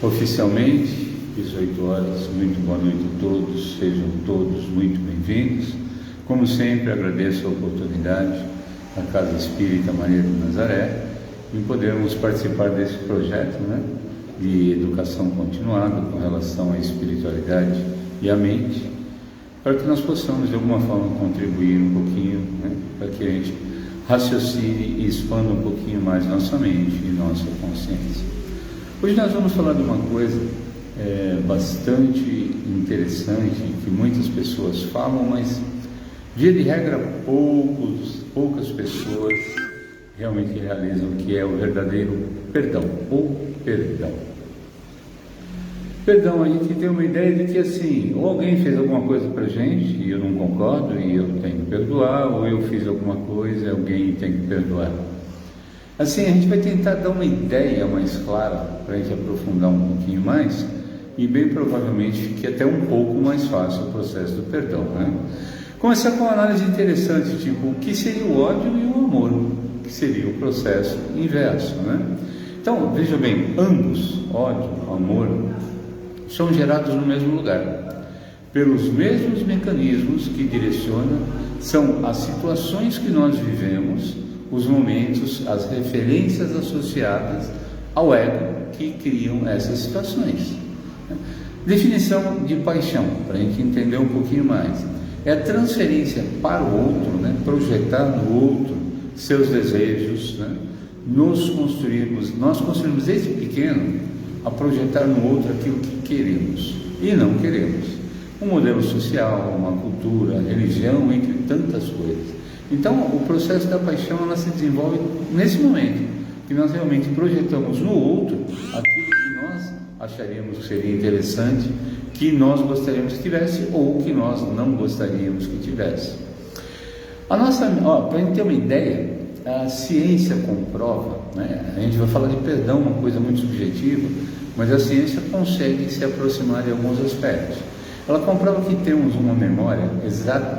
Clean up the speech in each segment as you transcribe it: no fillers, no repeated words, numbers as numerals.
Oficialmente, 18 horas, muito boa noite a todos, sejam todos muito bem-vindos. Como sempre, agradeço a oportunidade da Casa Espírita Maria de Nazaré em podermos participar desse projeto, de educação continuada com relação à espiritualidade e à mente, para que nós possamos de alguma forma contribuir um pouquinho, para que a gente raciocine e expanda um pouquinho mais nossa mente e nossa consciência. Hoje nós vamos falar de uma coisa bastante interessante, que muitas pessoas falam, mas via de regra poucas pessoas realmente realizam, que é o verdadeiro perdão, ou perdão. Perdão, a gente tem uma ideia de que assim, ou alguém fez alguma coisa pra gente e eu não concordo e eu tenho que perdoar, ou eu fiz alguma coisa e alguém tem que perdoar. Assim, a gente vai tentar dar uma ideia mais clara para a gente aprofundar um pouquinho mais e bem provavelmente fique até um pouco mais fácil o processo do perdão, Começar com uma análise interessante, tipo, o que seria o ódio e o amor, que seria o processo inverso, Então, veja bem, ambos, ódio, amor, são gerados no mesmo lugar, pelos mesmos mecanismos que direcionam, são as situações que nós vivemos, os momentos, as referências associadas ao ego que criam essas situações. Definição de paixão, para a gente entender um pouquinho mais, é a transferência para o outro, projetar no outro seus desejos, nós construímos desde pequeno a projetar no outro aquilo que queremos e não queremos. Um modelo social, uma cultura, religião, entre tantas coisas. Então, o processo da paixão, ela se desenvolve nesse momento, que nós realmente projetamos no outro aquilo que nós acharíamos que seria interessante, que nós gostaríamos que tivesse ou que nós não gostaríamos que tivesse. Para a gente ter uma ideia, a ciência comprova, a gente vai falar de perdão, uma coisa muito subjetiva, mas a ciência consegue se aproximar de alguns aspectos. Ela comprova que temos uma memória,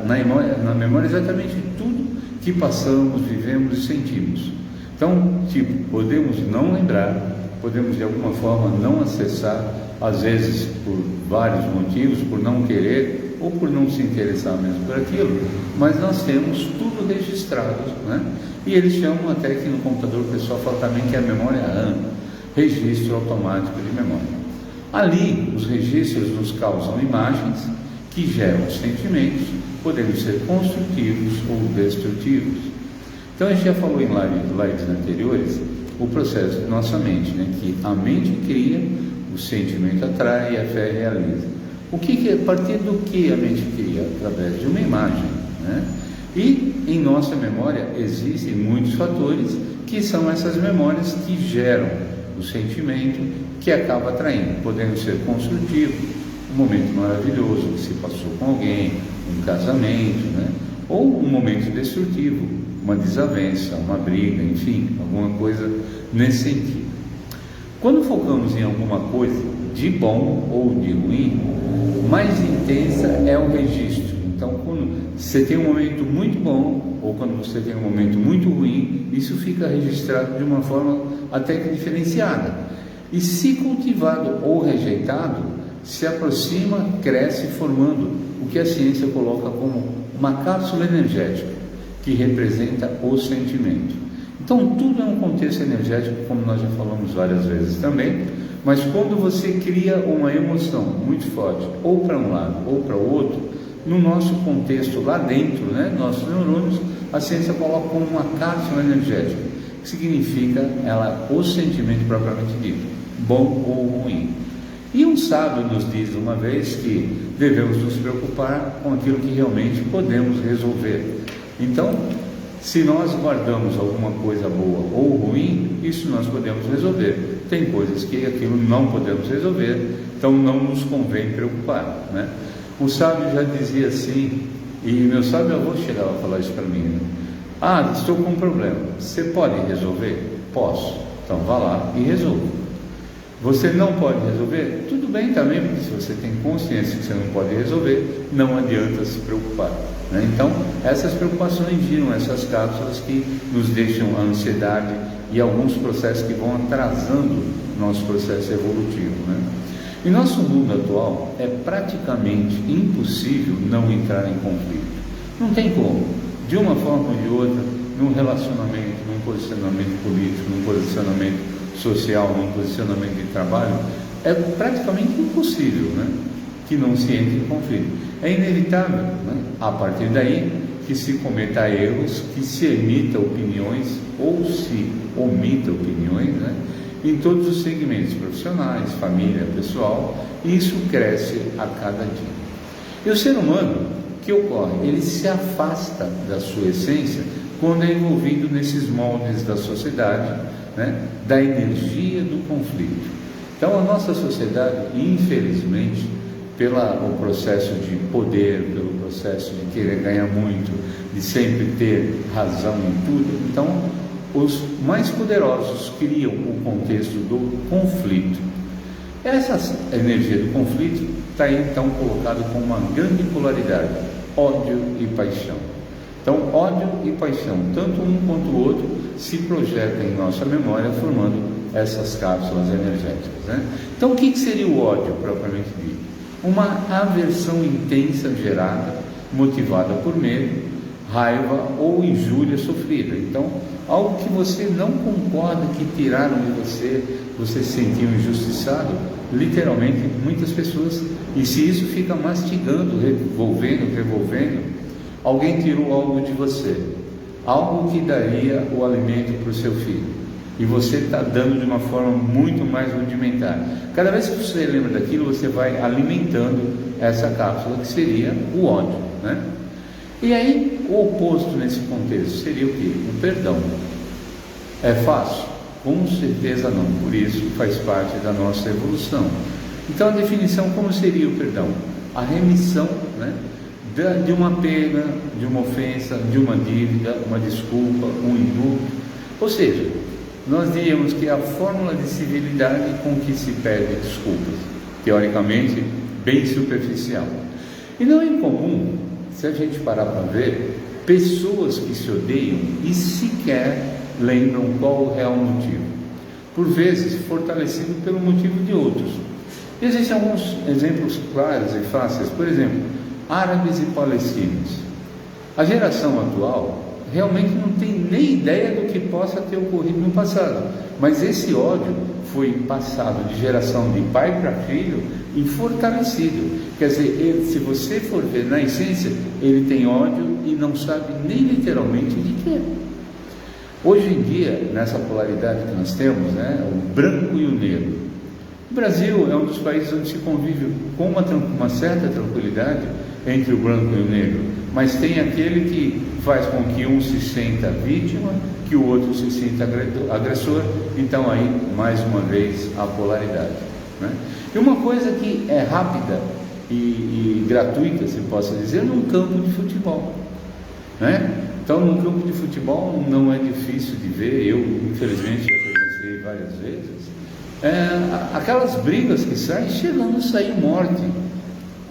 na memória exatamente tudo que passamos, vivemos e sentimos. Então, podemos não lembrar, podemos de alguma forma não acessar, às vezes por vários motivos, por não querer ou por não se interessar mesmo por aquilo, mas nós temos tudo registrado, E eles chamam até que no computador o pessoal fala também que é a memória RAM, registro automático de memória. Ali, os registros nos causam imagens que geram sentimentos, podendo ser construtivos ou destrutivos. Então, a gente já falou em lives anteriores o processo de nossa mente, que a mente cria, o sentimento atrai e a fé realiza. A partir do que a mente cria? Através de uma imagem, E em nossa memória existem muitos fatores que são essas memórias que geram o sentimento que acaba atraindo, podendo ser construtivo, um momento maravilhoso que se passou com alguém, um casamento, ou um momento destrutivo, uma desavença, uma briga, enfim, alguma coisa nesse sentido. Quando focamos em alguma coisa de bom ou de ruim, mais intensa é o registro. Então, quando você tem um momento muito bom ou quando você tem um momento muito ruim, isso fica registrado de uma forma até que diferenciada. E se cultivado ou rejeitado, se aproxima, cresce, formando o que a ciência coloca como uma cápsula energética, que representa o sentimento. Então, tudo é um contexto energético, como nós já falamos várias vezes também, mas quando você cria uma emoção muito forte, ou para um lado ou para o outro, no nosso contexto lá dentro, nossos neurônios, a ciência coloca como uma cápsula energética, que significa o sentimento propriamente dito, bom ou ruim. E um sábio nos diz uma vez que devemos nos preocupar com aquilo que realmente podemos resolver. Então, se nós guardamos alguma coisa boa ou ruim, isso nós podemos resolver. Tem coisas que aquilo não podemos resolver, então não nos convém preocupar, O sábio já dizia assim, e meu sábio avô chegava a falar isso para mim, estou com um problema, você pode resolver? Posso, então vá lá e resolva. Você não pode resolver? Tudo bem também, porque se você tem consciência que você não pode resolver, não adianta se preocupar. Então, essas preocupações giram essas cápsulas que nos deixam a ansiedade e alguns processos que vão atrasando nosso processo evolutivo, né? Em nosso mundo atual, é praticamente impossível não entrar em conflito. Não tem como. De uma forma ou de outra, num relacionamento, num posicionamento político, num posicionamento social, num posicionamento de trabalho, é praticamente impossível, né, que não se entre em conflito. É inevitável, né, a partir daí, que se cometa erros, que se emita opiniões ou se omita opiniões, né, em todos os segmentos profissionais, família, pessoal, e isso cresce a cada dia. E o ser humano, o que ocorre? Ele se afasta da sua essência quando é envolvido nesses moldes da sociedade, né, da energia do conflito. Então, a nossa sociedade, infelizmente, pelo processo de poder, pelo processo de querer ganhar muito, de sempre ter razão em tudo, então, os mais poderosos criam o contexto do conflito. Essa energia do conflito está então colocada com uma grande polaridade, ódio e paixão. Então, ódio e paixão, tanto um quanto o outro, se projetam em nossa memória, formando essas cápsulas energéticas, né? Então, o que seria o ódio, propriamente dito? Uma aversão intensa gerada, motivada por medo, raiva ou injúria sofrida. Então, algo que você não concorda, que tiraram de você, você se sentiu injustiçado, literalmente, muitas pessoas, e se isso fica mastigando, revolvendo, alguém tirou algo de você, algo que daria o alimento para o seu filho, e você está dando de uma forma muito mais rudimentar. Cada vez que você lembra daquilo, você vai alimentando essa cápsula, que seria o ódio, né? E aí, o oposto nesse contexto seria o quê? O perdão. É fácil? Com certeza não, por isso faz parte da nossa evolução. Então, a definição, como seria o perdão? A remissão, né, de uma pena, de uma ofensa, de uma dívida, uma desculpa, um indulto. Ou seja, nós diríamos que é a fórmula de civilidade com que se pede desculpas, teoricamente bem superficial. E não é incomum, se a gente parar para ver, pessoas que se odeiam e sequer lembram qual o real motivo, por vezes fortalecido pelo motivo de outros. Existem alguns exemplos claros e fáceis, por exemplo, árabes e palestinos. A geração atual realmente não tem nem ideia do que possa ter ocorrido no passado, mas esse ódio foi passado de geração de pai para filho e fortalecido. Quer dizer, se você for ver na essência, ele tem ódio e não sabe nem literalmente de quê. Hoje em dia, nessa polaridade que nós temos, né, o branco e o negro, o Brasil é um dos países onde se convive com uma certa tranquilidade entre o branco e o negro, mas tem aquele que faz com que um se sinta vítima, que o outro se sinta agressor. Então aí, mais uma vez, a polaridade, né? E uma coisa que é rápida e gratuita, se possa dizer, num campo de futebol, né? Então, num campo de futebol não é difícil de ver, eu infelizmente já presenciei várias vezes, aquelas brigas que saem, chegando a sair morte.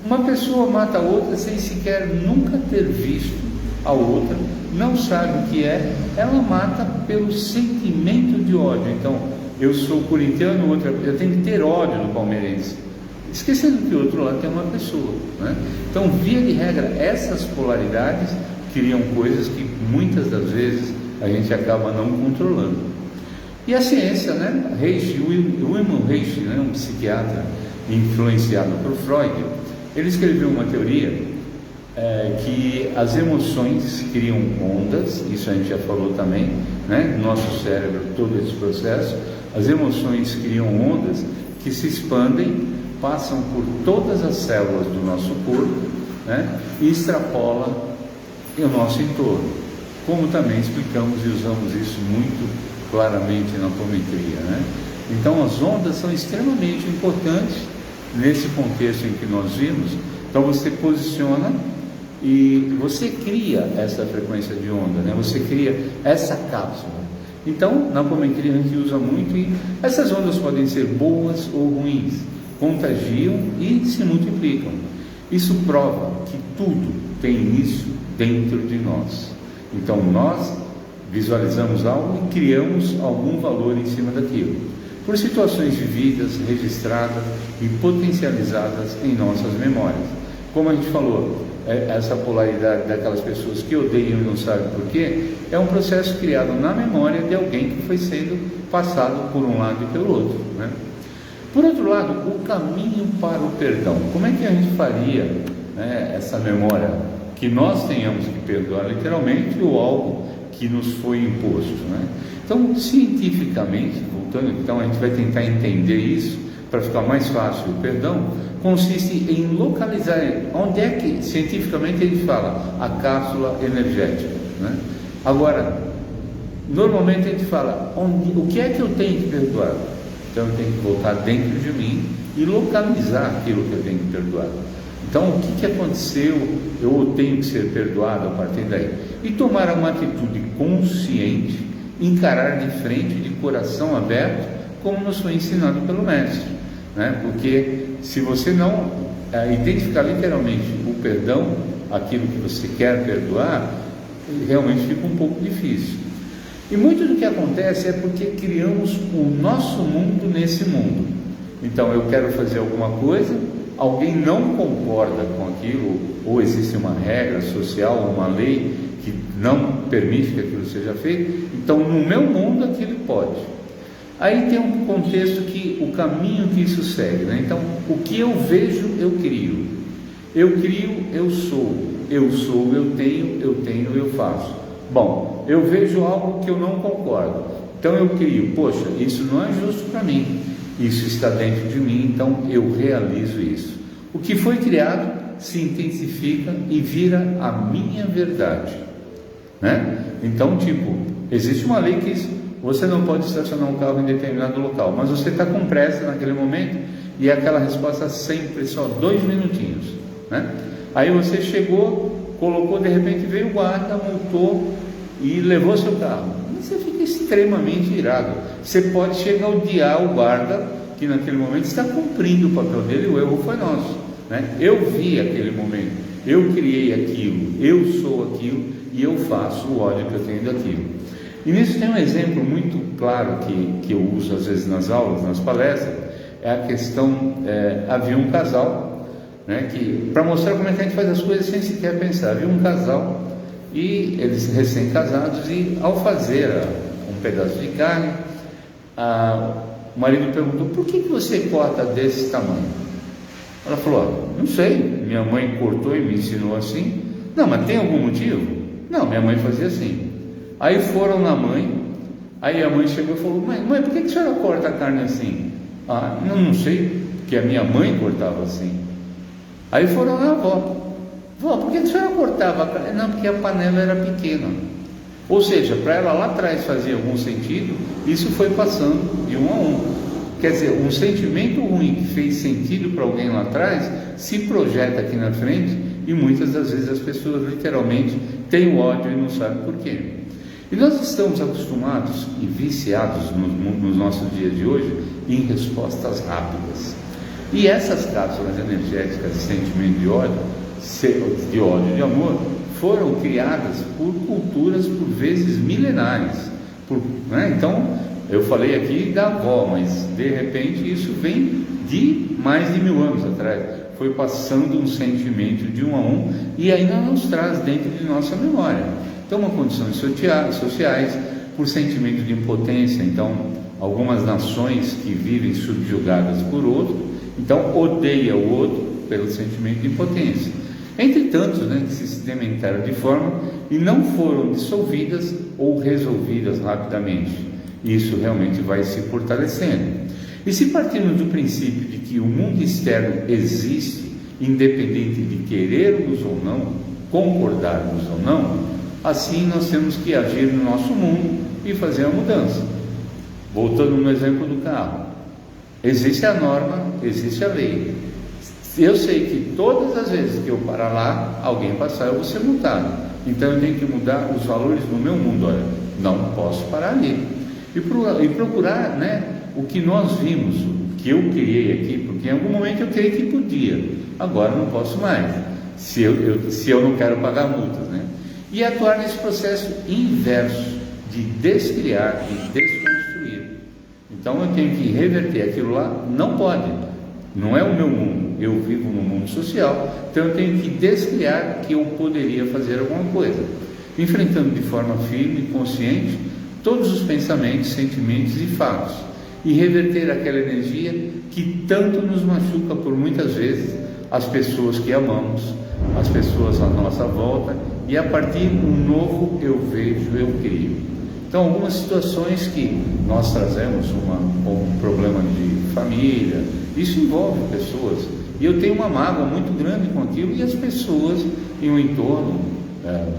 Uma pessoa mata a outra sem sequer nunca ter visto a outra, não sabe o que é, ela mata pelo sentimento de ódio. Então, eu sou corintiano, eu tenho que ter ódio do palmeirense, esquecendo que o outro lado tem uma pessoa, né? Então, via de regra, essas polaridades criam coisas que muitas das vezes a gente acaba não controlando. E a ciência, né? Wilhelm Reich, né, um psiquiatra influenciado por Freud, ele escreveu uma teoria que as emoções criam ondas, isso a gente já falou também, né? No nosso cérebro, todo esse processo, as emoções criam ondas que se expandem, passam por todas as células do nosso corpo, né? E extrapolam o nosso entorno, como também explicamos e usamos isso muito claramente na apometria, né? Então, as ondas são extremamente importantes nesse contexto em que nós vimos. Então, você posiciona e você cria essa frequência de onda, né? Você cria essa cápsula. Então, na apometria a gente usa muito, e essas ondas podem ser boas ou ruins, contagiam e se multiplicam. Isso prova que tudo tem início dentro de nós. Então, nós visualizamos algo e criamos algum valor em cima daquilo. por situações vividas, registradas e potencializadas em nossas memórias. Como a gente falou, essa polaridade daquelas pessoas que odeiam e não sabem por quê, é um processo criado na memória de alguém que foi sendo passado por um lado e pelo outro, né? Por outro lado, o caminho para o perdão. Como é que a gente faria, né, essa memória? Que nós tenhamos que perdoar literalmente ou algo que nos foi imposto, né? Então, cientificamente, voltando, então a gente vai tentar entender isso para ficar mais fácil. O perdão consiste em localizar onde é que cientificamente a gente fala a cápsula energética, né? Agora, normalmente a gente fala o que é que eu tenho que perdoar. Então eu tenho que voltar dentro de mim e localizar aquilo que eu tenho que perdoar. Então o que aconteceu, eu tenho que ser perdoado a partir daí. E tomar uma atitude consciente, encarar de frente, de coração aberto, como nos foi ensinado pelo Mestre, né? Porque se você não identificar literalmente o perdão, aquilo que você quer perdoar, realmente fica um pouco difícil. E muito do que acontece é porque criamos o nosso mundo nesse mundo. Então eu quero fazer alguma coisa, alguém não concorda com aquilo, ou existe uma regra social, uma lei que não permite que aquilo seja feito, então no meu mundo aquilo pode. Aí tem um contexto que o caminho que isso segue, né? Então o que eu vejo eu crio, eu sou, eu tenho, eu faço. Bom, eu vejo algo que eu não concordo, então eu crio, poxa, isso não é justo para mim, isso está dentro de mim, então eu realizo isso. O que foi criado se intensifica e vira a minha verdade, né? Então, tipo, existe uma lei que você não pode estacionar um carro em determinado local, mas você está com pressa naquele momento e aquela resposta sempre só 2 minutinhos, né? Aí você chegou, colocou, de repente veio o guarda, multou e levou seu carro. E você fica extremamente irado. Você pode chegar a odiar o guarda, que naquele momento está cumprindo o papel dele, o erro foi nosso, né? Eu vi aquele momento, eu criei aquilo, eu sou aquilo e eu faço o ódio que eu tenho daquilo. E nisso tem um exemplo muito claro que eu uso às vezes nas aulas, nas palestras, é a questão, havia um casal, né, que, para mostrar como é que a gente faz as coisas sem sequer pensar, havia um casal e eles recém-casados, e ao fazer um pedaço de carne, o marido perguntou: por que você corta desse tamanho? Ela falou: não sei, minha mãe cortou e me ensinou assim. Não, mas tem algum motivo? Não, minha mãe fazia assim. Aí foram na mãe, aí a mãe chegou e falou: mãe, por que a senhora corta a carne assim? Não sei, porque a minha mãe cortava assim. Aí foram na avó: vó, por que a senhora cortava a carne? Não, porque a panela era pequena. Ou seja, para ela lá atrás fazia algum sentido, isso foi passando de um a um. Quer dizer, um sentimento ruim que fez sentido para alguém lá atrás se projeta aqui na frente, e muitas das vezes as pessoas literalmente têm o ódio e não sabem por quê. E nós estamos acostumados e viciados nos nossos dias de hoje em respostas rápidas. E essas cápsulas energéticas de sentimento de ódio, de amor, foram criadas por culturas por vezes milenares, né? Então, eu falei aqui da avó, mas de repente isso vem de mais de 1000 anos atrás. Foi passando um sentimento de um a um e ainda nos traz dentro de nossa memória. Então, uma condições sociais, por sentimento de impotência. Então, algumas nações que vivem subjugadas por outro, então odeia o outro pelo sentimento de impotência. Entre tantos, né, que se sedimentaram de forma e não foram dissolvidas ou resolvidas rapidamente. Isso realmente vai se fortalecendo. E se partirmos do princípio de que o mundo externo existe, independente de querermos ou não, concordarmos ou não, assim nós temos que agir no nosso mundo e fazer a mudança. Voltando no exemplo do carro, existe a norma, existe a lei. Eu sei que todas as vezes que eu parar lá, alguém passar, eu vou ser multado. Então eu tenho que mudar os valores no meu mundo. Olha, não posso parar ali. E procurar, né, o que nós vimos, o que eu criei aqui, porque em algum momento eu criei que podia, agora não posso mais, se eu não quero pagar multas, né? E atuar nesse processo inverso de descriar e desconstruir. Então eu tenho que reverter aquilo lá, não pode, não é o meu mundo, eu vivo no mundo social, então eu tenho que descriar que eu poderia fazer alguma coisa, enfrentando de forma firme e consciente todos os pensamentos, sentimentos e fatos, e reverter aquela energia que tanto nos machuca por muitas vezes as pessoas que amamos, as pessoas à nossa volta, e a partir de um novo eu vejo, eu crio. Então, algumas situações que nós trazemos, um problema de família, isso envolve pessoas, e eu tenho uma mágoa muito grande com aquilo, e as pessoas em um entorno,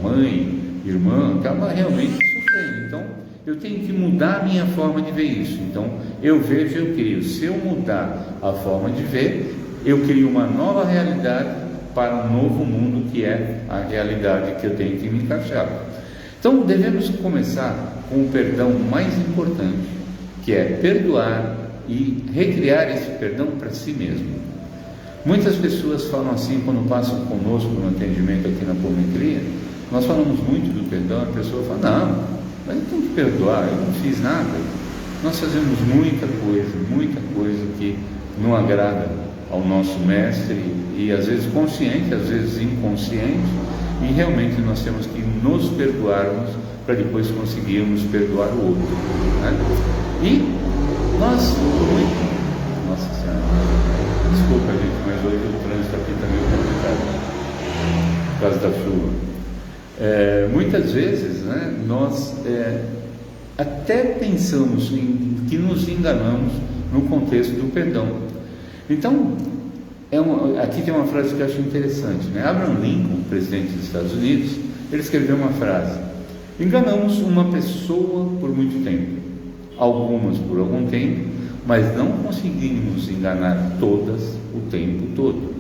mãe, irmã, acaba realmente sofrendo. Então, eu tenho que mudar a minha forma de ver isso. Então, eu vejo, eu crio. Se eu mudar a forma de ver, eu crio uma nova realidade para um novo mundo, que é a realidade que eu tenho que me encaixar. Então, devemos começar com o perdão mais importante, que é perdoar e recriar esse perdão para si mesmo. Muitas pessoas falam assim quando passam conosco no atendimento aqui na Pometria. Nós falamos muito do perdão, a pessoa fala: não, mas eu tenho que perdoar, eu não fiz nada. Nós fazemos muita coisa que não agrada ao nosso mestre, e às vezes consciente, às vezes inconsciente, e realmente nós temos que nos perdoarmos para depois conseguirmos perdoar o outro, né? E nós, nossa Senhora, desculpa gente, mas hoje o trânsito aqui está meio complicado por causa da chuva. Muitas vezes, né, nós até pensamos que nos enganamos no contexto do perdão. Então, aqui tem uma frase que eu acho interessante, né? Abraham Lincoln, presidente dos Estados Unidos, ele escreveu uma frase: enganamos uma pessoa por muito tempo, algumas por algum tempo, mas não conseguimos enganar todas o tempo todo,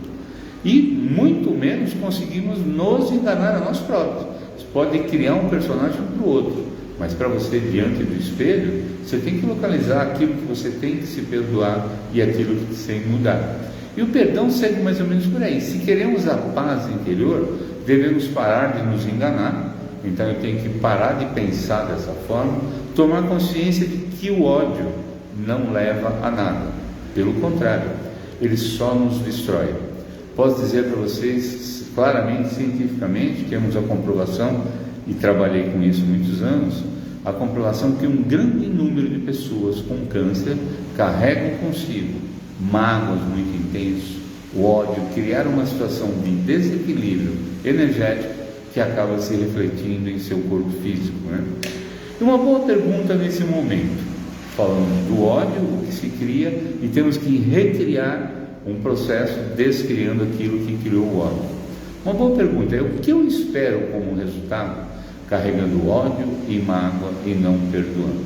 e muito menos conseguimos nos enganar a nós próprios. Você pode criar um personagem para o outro, mas para você, diante do espelho, você tem que localizar aquilo que você tem que se perdoar e aquilo que você tem que mudar. E o perdão segue mais ou menos por aí. Se queremos a paz interior, devemos parar de nos enganar. Então eu tenho que parar de pensar dessa forma, tomar consciência de que o ódio não leva a nada, pelo contrário, ele só nos destrói. Posso dizer para vocês claramente, cientificamente, temos a comprovação, e trabalhei com isso muitos anos, a comprovação que um grande número de pessoas com câncer carregam consigo mágoas muito intensas, o ódio, criar uma situação de desequilíbrio energético que acaba se refletindo em seu corpo físico, né? E uma boa pergunta nesse momento, falando do ódio, o que se cria, e temos que recriar um processo descriando aquilo que criou o ódio. Uma boa pergunta é: o que eu espero como resultado, carregando ódio e mágoa e não perdoando?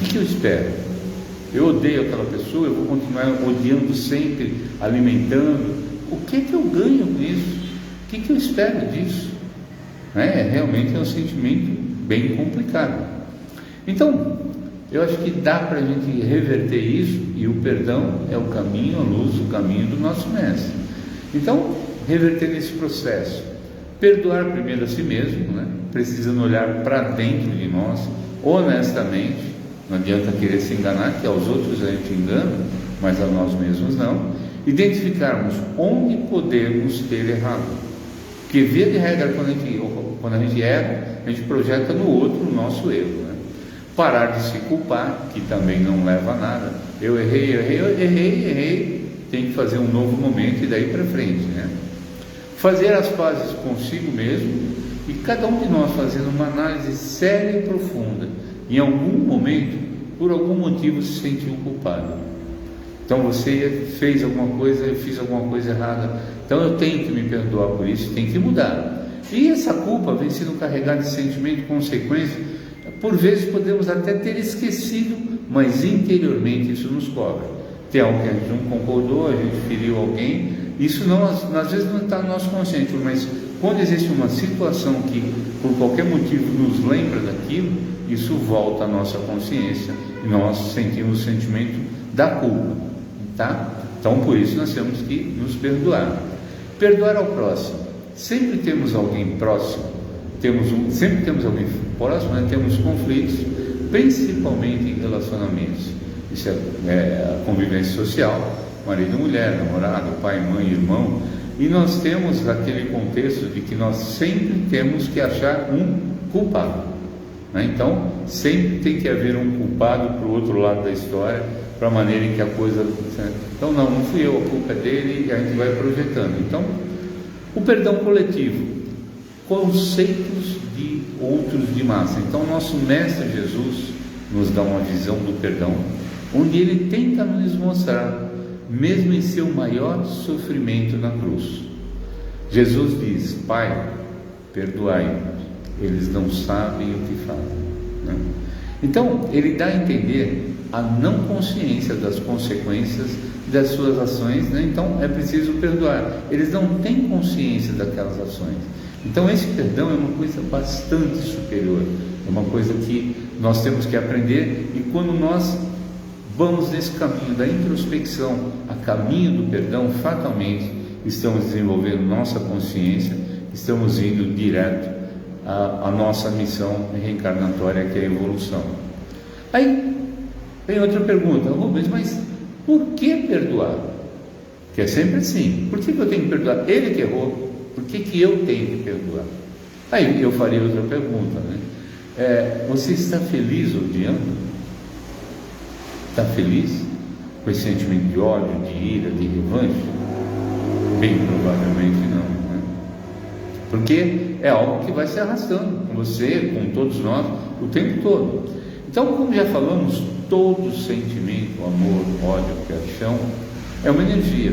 O que eu espero? Eu odeio aquela pessoa, eu vou continuar odiando sempre, alimentando. O que eu ganho com isso? O que eu espero disso? Realmente é um sentimento bem complicado. Então, eu acho que dá para a gente reverter isso, e o perdão é o caminho, a luz, o caminho do nosso mestre. Então, reverter nesse processo, perdoar primeiro a si mesmo, né? Precisando olhar para dentro de nós, honestamente. Não adianta querer se enganar, que aos outros a gente engana, mas a nós mesmos não. Identificarmos onde podemos ter errado, porque via de regra, quando a gente erra, a gente projeta no outro o nosso erro, né? Parar de se culpar, que também não leva a nada. Eu errei, tem que fazer um novo momento e daí para frente, né? Fazer as pazes consigo mesmo, e cada um de nós fazendo uma análise séria e profunda. Em algum momento, por algum motivo, se sentiu culpado. Então você fez alguma coisa, eu fiz alguma coisa errada, então eu tenho que me perdoar por isso, tem que mudar. E essa culpa vem sendo carregada de sentimento e consequência. Por vezes podemos até ter esquecido, mas interiormente isso nos cobra. Tem algo que a gente não concordou, a gente feriu alguém, isso não, às vezes não está no nosso consciente, mas quando existe uma situação que por qualquer motivo nos lembra daquilo, isso volta à nossa consciência e nós sentimos o sentimento da culpa, tá? Então por isso nós temos que nos perdoar. Perdoar ao próximo. Sempre temos alguém próximo, sempre temos alguém próximo, né? Temos conflitos, principalmente em relacionamentos. Isso é a convivência social, marido e mulher, namorado, pai, mãe, irmão. E nós temos aquele contexto de que nós sempre temos que achar um culpado, né? Então, sempre tem que haver um culpado para o outro lado da história, para a maneira em que a coisa... Então, não fui eu, a culpa é dele, e a gente vai projetando. Então, o perdão coletivo, conceitos de outros de massa. Então, nosso Mestre Jesus nos dá uma visão do perdão, onde ele tenta nos mostrar, mesmo em seu maior sofrimento na cruz. Jesus diz: Pai, perdoai-os, eles não sabem o que fazem, né? Então, ele dá a entender a não consciência das consequências das suas ações, né? Então, é preciso perdoar. Eles não têm consciência daquelas ações. Então, esse perdão é uma coisa bastante superior, é uma coisa que nós temos que aprender, e quando nós vamos nesse caminho da introspecção, a caminho do perdão, fatalmente estamos desenvolvendo nossa consciência, estamos indo direto à nossa missão reencarnatória, que é a evolução. Aí vem outra pergunta: Rubens, mas por que perdoar? Que é sempre assim. Por que eu tenho que perdoar? Ele que errou, por que eu tenho que perdoar? Aí eu faria outra pergunta, né? Você está feliz odiando? Está feliz com esse sentimento de ódio, de ira, de revanche? Bem provavelmente não, né? Porque é algo que vai se arrastando com você, com todos nós, o tempo todo. Então, como já falamos, todo sentimento, amor, ódio, paixão, é uma energia,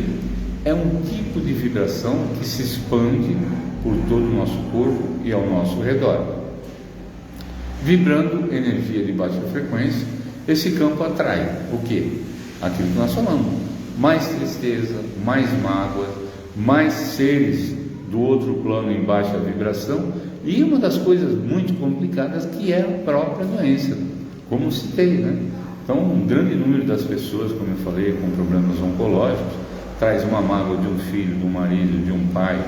é um tipo de vibração que se expande por todo o nosso corpo e ao nosso redor. Vibrando energia de baixa frequência, esse campo atrai o quê? Aquilo que nós falamos: mais tristeza, mais mágoas, mais seres do outro plano em baixa vibração, e uma das coisas muito complicadas, que é a própria doença, como citei, né? Então, um grande número das pessoas, como eu falei, com problemas oncológicos, traz uma mágoa de um filho, de um marido, de um pai,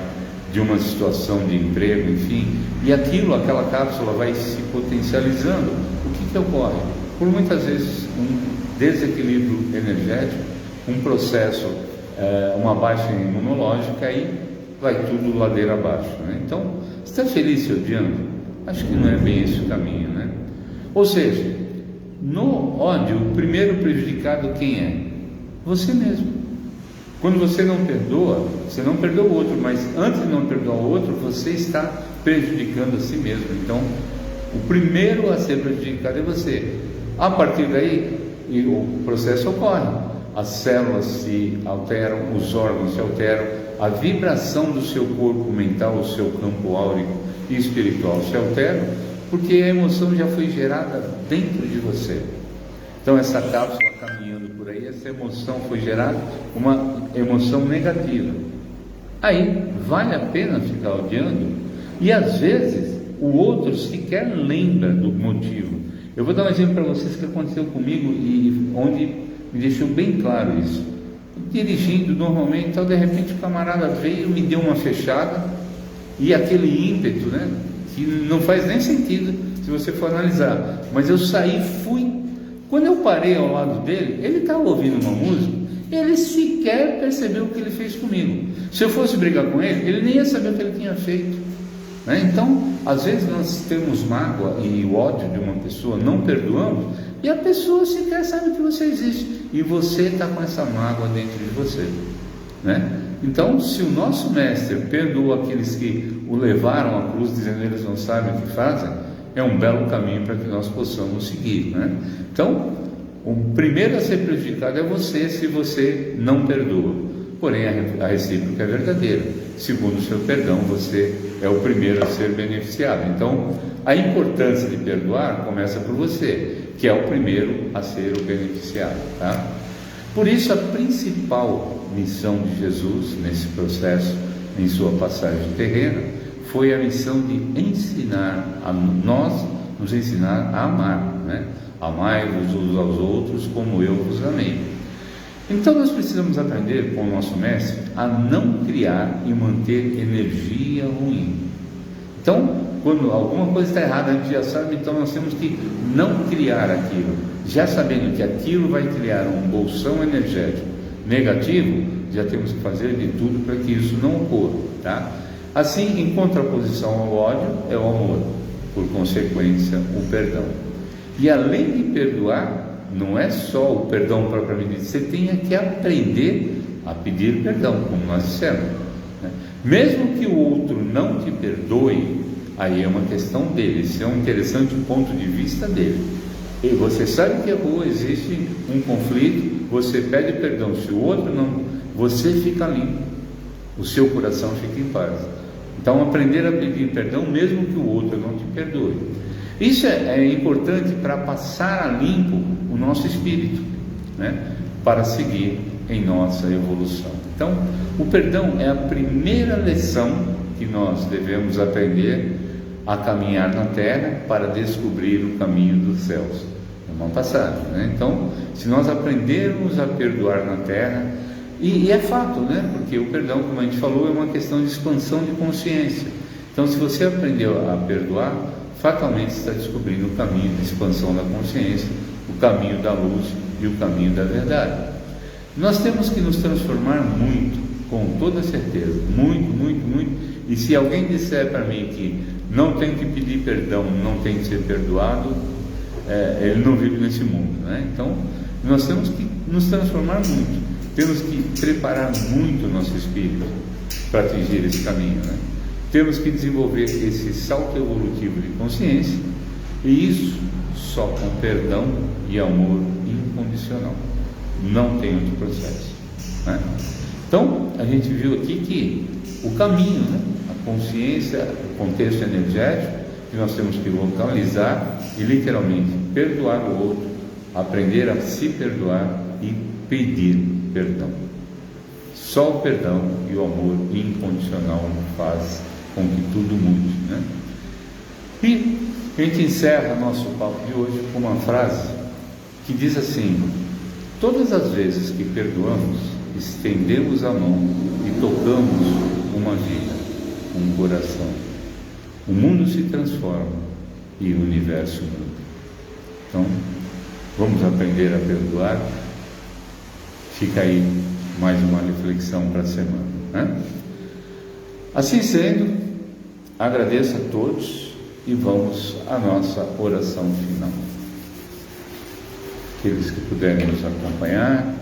de uma situação de emprego, enfim, e aquela cápsula vai se potencializando. O que ocorre? Por muitas vezes um desequilíbrio energético, um processo, uma baixa imunológica, aí vai tudo ladeira abaixo, né? Então, você está feliz se odiando? Acho que não é bem esse o caminho, né? Ou seja, no ódio, o primeiro prejudicado quem é? Você mesmo. Quando você não perdoa, você não perdoa o outro, mas antes de não perdoar o outro, você está prejudicando a si mesmo. Então, o primeiro a ser prejudicado é você. A partir daí, o processo ocorre. As células se alteram, os órgãos se alteram, a vibração do seu corpo mental, o seu campo áurico e espiritual se alteram, porque a emoção já foi gerada dentro de você. Então, essa cápsula caminhando por aí, essa emoção foi gerada, uma emoção negativa. Aí, vale a pena ficar odiando? E às vezes, o outro sequer lembra do motivo. Eu vou dar um exemplo para vocês que aconteceu comigo e onde me deixou bem claro isso. Dirigindo normalmente, então de repente o camarada veio, me deu uma fechada, e aquele ímpeto, né, que não faz nem sentido se você for analisar, mas eu saí, fui. Quando eu parei ao lado dele, ele estava ouvindo uma música, ele sequer percebeu o que ele fez comigo. Se eu fosse brigar com ele, ele nem ia saber o que ele tinha feito, né? Então, às vezes nós temos mágoa e o ódio de uma pessoa, não perdoamos, e a pessoa sequer sabe que você existe, e você está com essa mágoa dentro de você, né? Então, se o nosso mestre perdoou aqueles que o levaram à cruz, dizendo que eles não sabem o que fazem, é um belo caminho para que nós possamos seguir, né? Então, o primeiro a ser prejudicado é você, se você não perdoa. Porém, a recíproca é verdadeira. Segundo o seu perdão, você é o primeiro a ser beneficiado. Então, a importância de perdoar começa por você, que é o primeiro a ser o beneficiado, tá? Por isso, a principal missão de Jesus nesse processo, em sua passagem terrena, foi a missão de ensinar a nós, nos ensinar a amar, né? Amai-vos uns aos outros como eu vos amei. Então nós precisamos aprender com o nosso mestre a não criar e manter energia ruim. Então, quando alguma coisa está errada, a gente já sabe, então nós temos que não criar aquilo. Já sabendo que aquilo vai criar um bolsão energético negativo, já temos que fazer de tudo para que isso não ocorra, tá? Assim, em contraposição ao ódio, é o amor, por consequência, o perdão. E além de perdoar, não é só o perdão propriamente dito, você tem que aprender a pedir perdão, como nós dissemos, né? Mesmo que o outro não te perdoe, aí é uma questão dele, esse é um interessante ponto de vista dele. E você sabe que errou, existe um conflito, você pede perdão, se o outro não, você fica limpo, o seu coração fica em paz. Então, aprender a pedir perdão, mesmo que o outro não te perdoe. Isso é importante para passar a limpo o nosso espírito, né? Para seguir em nossa evolução. Então, o perdão é a primeira lição que nós devemos aprender a caminhar na Terra para descobrir o caminho dos céus. É uma passagem, né? Então, se nós aprendermos a perdoar na Terra, e é fato, né? Porque o perdão, como a gente falou, é uma questão de expansão de consciência. Então, se você aprendeu a perdoar, fatalmente está descobrindo o caminho de expansão da consciência, o caminho da luz e o caminho da verdade. Nós temos que nos transformar muito, com toda certeza, muito, muito, muito. E se alguém disser para mim que não tem que pedir perdão, não tem que ser perdoado, ele não vive nesse mundo, né? Então, nós temos que nos transformar muito. Temos que preparar muito o nosso espírito para atingir esse caminho, né? Temos que desenvolver esse salto evolutivo de consciência, e isso só com perdão e amor incondicional. Não tem outro processo, né? Então, a gente viu aqui que o caminho, né? A consciência, o contexto energético, que nós temos que localizar e literalmente perdoar o outro, aprender a se perdoar e pedir perdão. Só o perdão e o amor incondicional faz com que tudo mude, né? E a gente encerra nosso papo de hoje com uma frase que diz assim: todas as vezes que perdoamos, estendemos a mão e tocamos uma vida, um coração. O mundo se transforma e o universo muda. Então, vamos aprender a perdoar. Fica aí mais uma reflexão para a semana, né? Assim sendo, agradeço a todos e vamos à nossa oração final. Aqueles que puderem nos acompanhar,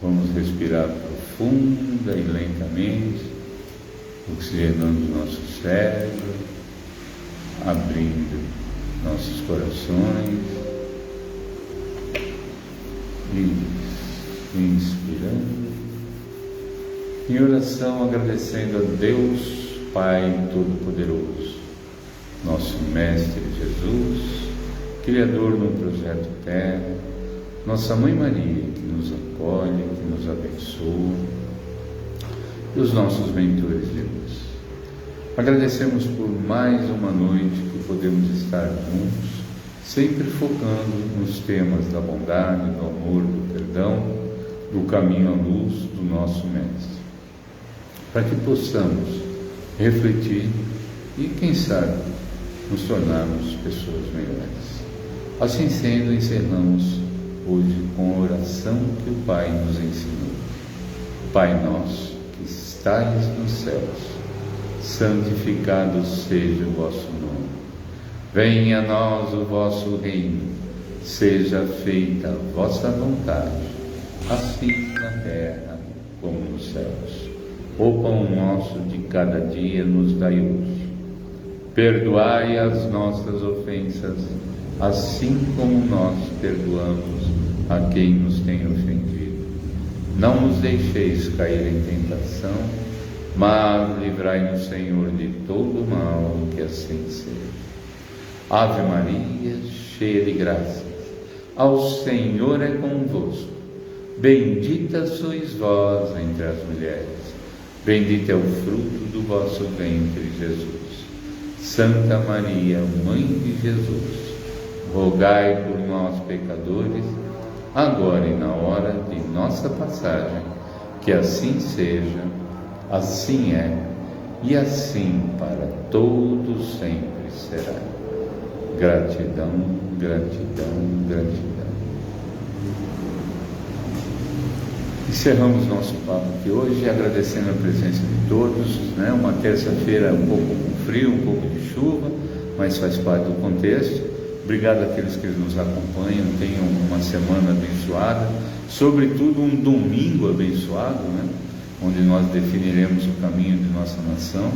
vamos respirar profunda e lentamente, oxigenando nosso cérebro, abrindo nossos corações, inspirando, em oração agradecendo a Deus Pai Todo-Poderoso, nosso Mestre Jesus, Criador do Projeto Terra, nossa Mãe Maria, que nos acolhe, que nos abençoa, e os nossos mentores de luz. Agradecemos por mais uma noite que podemos estar juntos, sempre focando nos temas da bondade, do amor, do perdão, do caminho à luz do nosso Mestre, para que possamos refletir e, quem sabe, nos tornarmos pessoas melhores. Assim sendo, encerramos hoje com a oração que o Pai nos ensinou. Pai nosso, que estais nos céus, santificado seja o vosso nome. Venha a nós o vosso reino, seja feita a vossa vontade, assim na terra como nos céus. O pão nosso de cada dia nos dai hoje. Perdoai as nossas ofensas, assim como nós perdoamos a quem nos tem ofendido. Não nos deixeis cair em tentação, mas livrai-nos, Senhor, de todo mal, que assim seja. Ave Maria, cheia de graças, ao Senhor é convosco. Bendita sois vós entre as mulheres, bendito é o fruto do vosso ventre, Jesus. Santa Maria, Mãe de Jesus, rogai por nós, pecadores, agora e na hora de nossa passagem, que assim seja, assim é, e assim para todos sempre será. Gratidão, gratidão, gratidão. Encerramos nosso papo aqui hoje, agradecendo a presença de todos, né? Uma terça-feira um pouco com frio, um pouco de chuva, mas faz parte do contexto. Obrigado àqueles que nos acompanham, tenham uma semana abençoada, sobretudo um domingo abençoado, né? Onde nós definiremos o caminho de nossa nação.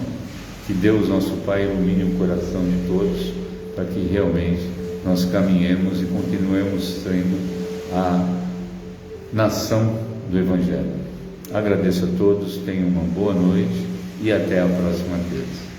Que Deus, nosso Pai, ilumine o coração de todos, para que realmente nós caminhemos e continuemos sendo a nação do Evangelho. Agradeço a todos, tenham uma boa noite e até a próxima terça.